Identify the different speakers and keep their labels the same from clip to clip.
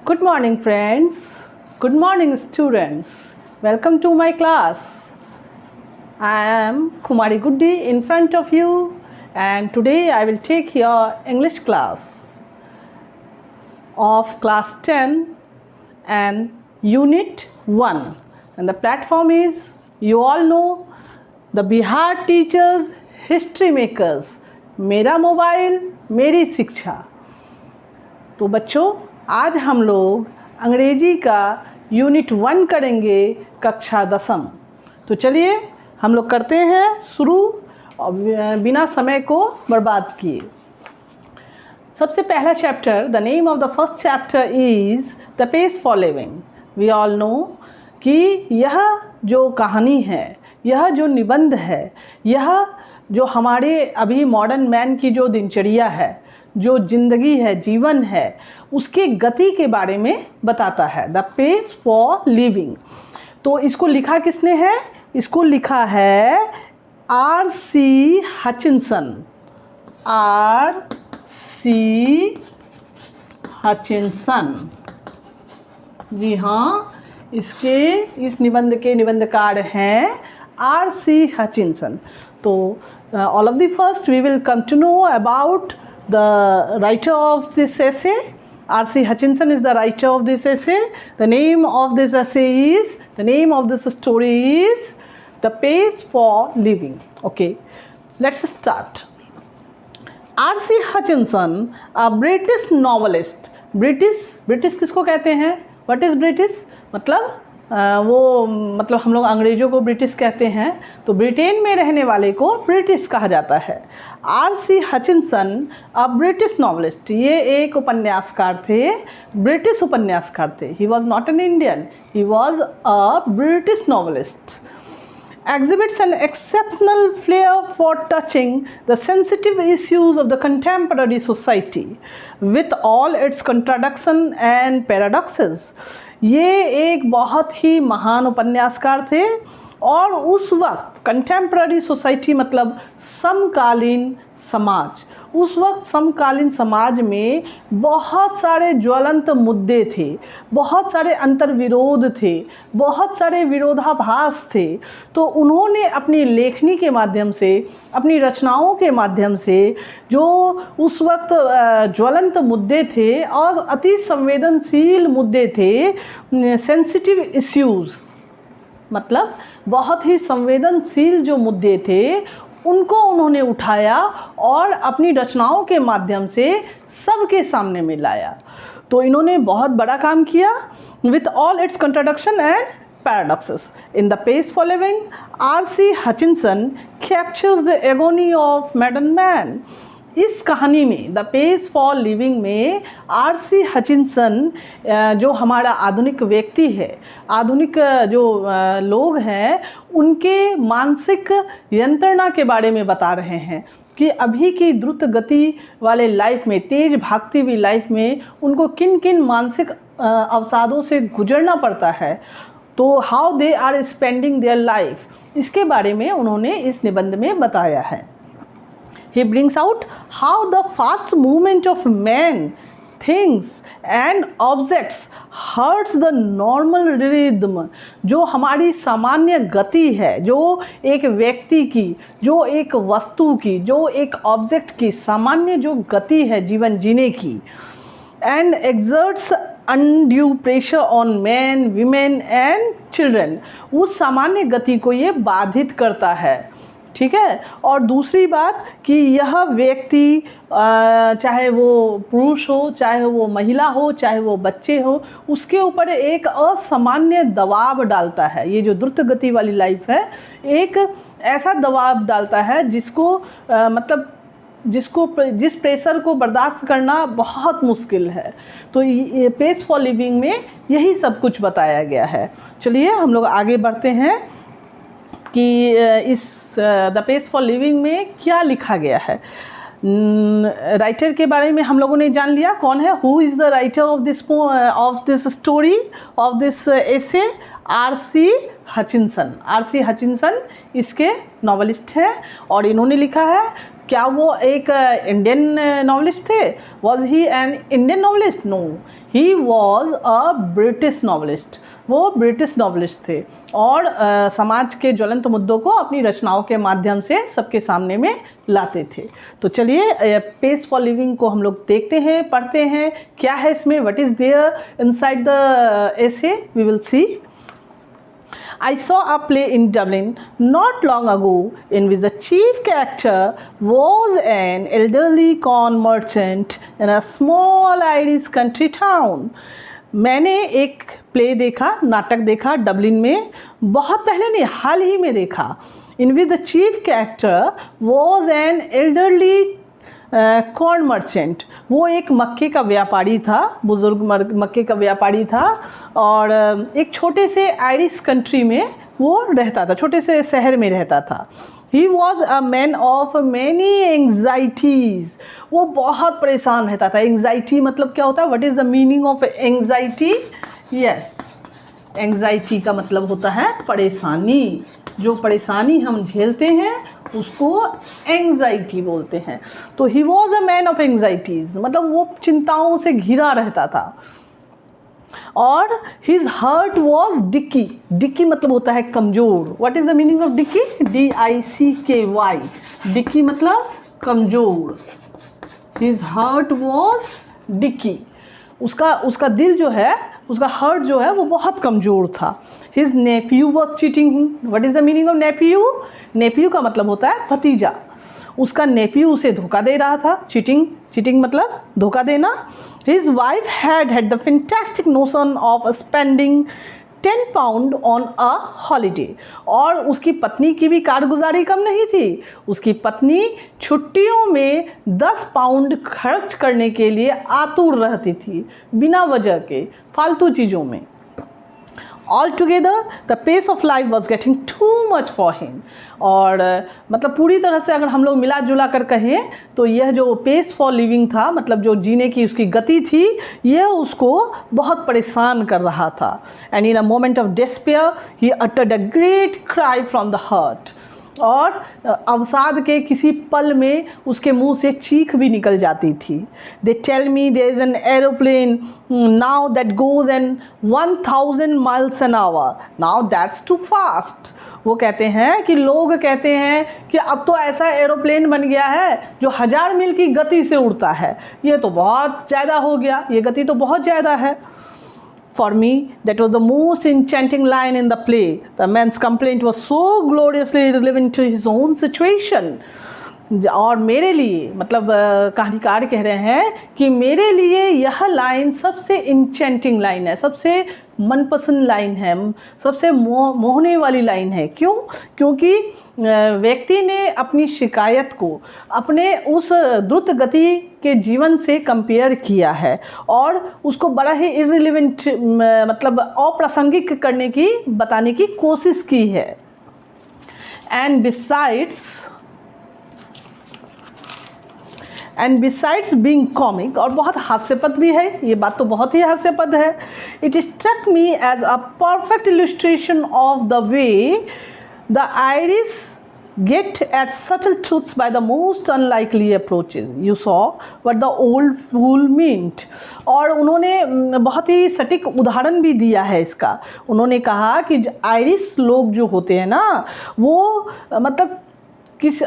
Speaker 1: Good morning, friends. Good morning, students. Welcome to my class. I am Kumari Guddi in front of you, and today I will take your English class of class 10 and unit 1. And the platform is, you all know, the Bihar Teachers History Makers. मेरा mobile मेरी शिक्षा। तो बच्चों, आज हम लोग अंग्रेजी का यूनिट 1 करेंगे, कक्षा 10। तो चलिए हम लोग करते हैं शुरू बिना समय को बर्बाद किए। सबसे पहला chapter, the name of the first chapter is the pace for living. We all know कि यह जो कहानी है, यह जो निबंध है, यह जो हमारे अभी मॉडर्न मैन की जो दिनचर्या है, जो ज़िंदगी है, जीवन है, उसके गति के बारे में बताता है। The pace for living. तो इसको लिखा किसने है? इसको लिखा है R.C. हचिंसन। R.C. हचिंसन। जी हाँ, इस निबंध के निबंधकार हैं R.C. हचिंसन। तो all of the first we will come to know about the writer of this essay. R.C. Hutchinson is the writer of this essay. The name of this essay is, the name of this story is The Pace for Living. Okay, let's start. R.C. Hutchinson, a British novelist. British किसको कहते हैं? What is British? मतलब हम लोग अंग्रेज़ों को British कहते हैं, तो ब्रिटेन में रहने वाले को ब्रिटिश कहा जाता है। R.C. हचिंसन अ ब्रिटिश नॉवलिस्ट, ये एक उपन्यासकार थे, ब्रिटिश उपन्यासकार थे। He was not an Indian, he was a British novelist. Exhibits an exceptional flair for touching the sensitive issues of the contemporary society with all its contradiction and paradoxes. ये एक बहुत ही महान उपन्यासकार थे और उस वक्त कंटेम्प्ररी सोसाइटी मतलब समकालीन समाज, उस वक्त समकालीन समाज में बहुत सारे ज्वलंत मुद्दे थे, बहुत सारे अंतर्विरोध थे, बहुत सारे विरोधाभास थे। तो उन्होंने अपनी लेखनी के माध्यम से, अपनी रचनाओं के माध्यम से जो उस वक्त ज्वलंत मुद्दे थे और अति संवेदनशील मुद्दे थे, सेंसिटिव इश्यूज़ मतलब बहुत ही संवेदनशील जो मुद्दे थे, उनको उन्होंने उठाया और अपनी रचनाओं के माध्यम से सबके सामने में लाया। तो इन्होंने बहुत बड़ा काम किया। With all it's contradiction and paradoxes. In The Pace for Living, R.C. Hutchinson captures the agony of modern man. इस कहानी में द पेस फॉर लिविंग में R.C. हचिंसन जो हमारा आधुनिक व्यक्ति है, आधुनिक जो लोग हैं, उनके मानसिक यंत्रणा के बारे में बता रहे हैं कि अभी की द्रुत गति वाले लाइफ में, तेज भागती हुई लाइफ में उनको किन किन मानसिक अवसादों से गुजरना पड़ता है, तो how they are spending their life, इसके बारे में उन्होंने इस निबंध में बताया है। He brings out how the fast movement of men, things and objects hurts the normal rhythm. जो हमारी सामान्य गति है, जो एक व्यक्ति की, जो एक वस्तु की, जो एक ऑब्जेक्ट की सामान्य जो गति है जीवन जीने की, and exerts undue pressure on men, women and children. उस सामान्य गति को ये बाधित करता है। ठीक है। और दूसरी बात कि यह व्यक्ति चाहे वो पुरुष हो, चाहे वो महिला हो, चाहे वो बच्चे हो, उसके ऊपर एक असामान्य दबाव डालता है। ये जो द्रुत गति वाली लाइफ है, एक ऐसा दबाव डालता है जिस प्रेशर को बर्दाश्त करना बहुत मुश्किल है। तो ये पेस फॉर लिविंग में यही सब कुछ बताया गया है। चलिए हम लोग आगे बढ़ते हैं कि इस द पेस फॉर लिविंग में क्या लिखा गया है। राइटर के बारे में हम लोगों ने जान लिया, कौन है, who is the writer of this story of this essay, R.C. Hutchinson. R.C. Hutchinson इसके नॉवलिस्ट हैं और इन्होंने लिखा है क्या वो एक इंडियन नॉवलिस्ट थे? Was he an Indian novelist? No, he was a British novelist. वो ब्रिटिश नॉवलिस्ट थे और समाज के ज्वलंत मुद्दों को अपनी रचनाओं के माध्यम से सबके सामने में लाते थे। तो चलिए पेस फॉर लिविंग को हम लोग देखते हैं, पढ़ते हैं, क्या है इसमें, what is there inside the essay, we will see. I saw a play in Dublin not long ago in which the chief character was an elderly corn merchant in a small Irish country town. मैंने एक play देखा, नाटक देखा Dublin में, बहुत पहले नहीं, हाल ही में देखा। In which the chief character was an elderly corn merchant, वो एक मक्के का व्यापारी था, बुज़ुर्ग मक्के का व्यापारी था और एक छोटे से आयरिश कंट्री में वो रहता था, छोटे से शहर में रहता था। ही was a man of many anxieties, वो बहुत परेशान रहता था। एंग्जाइटी मतलब क्या होता है? What is the meaning of anxiety? Yes, anxiety का मतलब होता है परेशानी। जो परेशानी हम झेलते हैं उसको एंग्जाइटी बोलते हैं। तो he was a man of anxieties, मतलब वो चिंताओं से घिरा रहता था। और his heart was dicky, dicky मतलब होता है कमज़ोर। What is the meaning of dicky? DICKY, dicky मतलब कमज़ोर। हिज हार्ट वॉज डिक्की, उसका दिल जो है, उसका हार्ट जो है वो बहुत कमज़ोर था। His nephew was cheating. What is the meaning of nephew? Nephew का मतलब होता है भतीजा। उसका नेफ्यू उसे धोखा दे रहा था। चीटिंग, चीटिंग मतलब धोखा देना। His wife had the fantastic notion of spending 10 pound on a holiday, और उसकी पत्नी की भी कारगुजारी कम नहीं थी। उसकी पत्नी छुट्टियों में 10 पाउंड खर्च करने के लिए आतुर रहती थी, बिना वजह के फालतू चीज़ों में। Altogether, the pace of life was getting too much for him. और मतलब पूरी तरह से अगर हम लोग मिला जुला कर कहें तो यह जो पेस फॉर लिविंग था, मतलब जो जीने की उसकी गति थी, यह उसको बहुत परेशान कर रहा था। And in a moment of despair he uttered a great cry from the heart, और अवसाद के किसी पल में उसके मुंह से चीख भी निकल जाती थी। They tell me there is an aeroplane now that goes an 1000 miles an hour, now that's too fast. वो कहते हैं कि लोग कहते हैं कि अब तो ऐसा एरोप्लेन बन गया है जो 1000 मील की गति से उड़ता है, ये तो बहुत ज़्यादा हो गया, ये गति तो बहुत ज़्यादा है। For me, that was the most enchanting line in the play. The man's complaint was so gloriously relevant to his own situation. और मेरे लिए, मतलब कहानीकार कह रहे हैं कि मेरे लिए यह लाइन सबसे इंचेंटिंग लाइन है, सबसे मनपसंद लाइन है, सबसे मोहने वाली लाइन है। क्यों? क्योंकि व्यक्ति ने अपनी शिकायत को अपने उस द्रुत गति के जीवन से कंपेयर किया है और उसको बड़ा ही इररिलेवेंट, मतलब अप्रासंगिक करने की, बताने की कोशिश की है। एंड बिसाइड्स बीइंग कॉमिक, और बहुत हास्यपद भी है, ये बात तो बहुत ही हास्यपद है। It struck me as a perfect illustration of the way the Irish get at subtle truths by the most unlikely approaches. You saw what the old fool meant. और उन्होंने बहुत ही सटीक उदाहरण भी दिया है इसका। उन्होंने कहा कि आयरिश लोग जो होते हैं ना, वो मतलब किस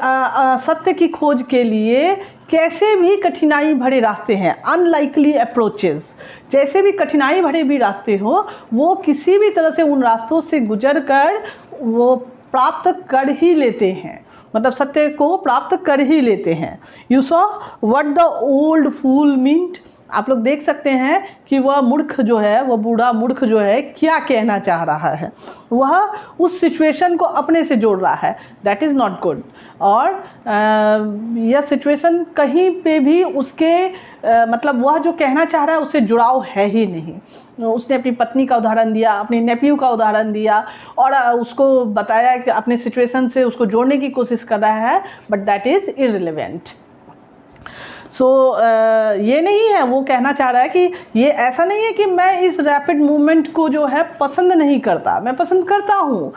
Speaker 1: सत्य की खोज के लिए कैसे भी कठिनाई भरे रास्ते हैं, अनलाइकली अप्रोचेस, जैसे भी कठिनाई भरे भी रास्ते हो, वो किसी भी तरह से उन रास्तों से गुजर कर वो प्राप्त कर ही लेते हैं, मतलब सत्य को प्राप्त कर ही लेते हैं। You saw what the old fool meant, आप लोग देख सकते हैं कि वह मूर्ख जो है, वह बूढ़ा मूर्ख जो है क्या कहना चाह रहा है। वह उस सिचुएशन को अपने से जोड़ रहा है, दैट इज़ नॉट गुड। और यह सिचुएशन कहीं पे भी उसके मतलब वह जो कहना चाह रहा है उससे जुड़ाव है ही नहीं। उसने अपनी पत्नी का उदाहरण दिया, अपने नेफ्यू का उदाहरण दिया और उसको बताया कि अपने सिचुएशन से उसको जोड़ने की कोशिश कर रहा है, बट दैट इज़ इररिलेवेंट। सो ये नहीं है, वो कहना चाह रहा है कि ये ऐसा नहीं है कि मैं इस रैपिड मूवमेंट को जो है पसंद नहीं करता, मैं पसंद करता हूँ,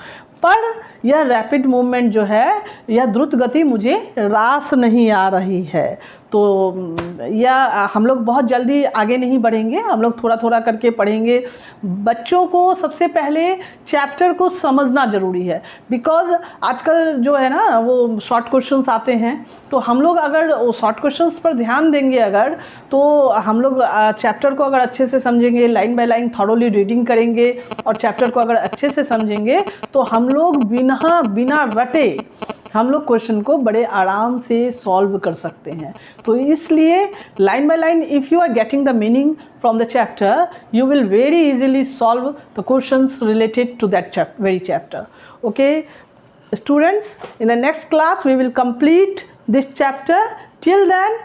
Speaker 1: पर यह रैपिड मूवमेंट जो है, यह द्रुत गति मुझे रास नहीं आ रही है। तो यह हम लोग बहुत जल्दी आगे नहीं बढ़ेंगे, हम लोग थोड़ा थोड़ा करके पढ़ेंगे। बच्चों को सबसे पहले चैप्टर को समझना ज़रूरी है, बिकॉज़ आजकल जो है ना वो शॉर्ट क्वेश्चंस आते हैं, तो हम लोग अगर वो शॉर्ट क्वेश्चंस पर ध्यान देंगे अगर, तो हम लोग चैप्टर को अगर अच्छे से समझेंगे, line by line thoroughly reading करेंगे और चैप्टर को अगर अच्छे से समझेंगे, तो हम लोग बिना रटे हम लोग क्वेश्चन को बड़े आराम से सॉल्व कर सकते हैं। तो इसलिए line by line if you are getting the meaning from the chapter, you will very easily solve the questions related to that very chapter. Okay, students, in the next class we will complete this chapter. Till then,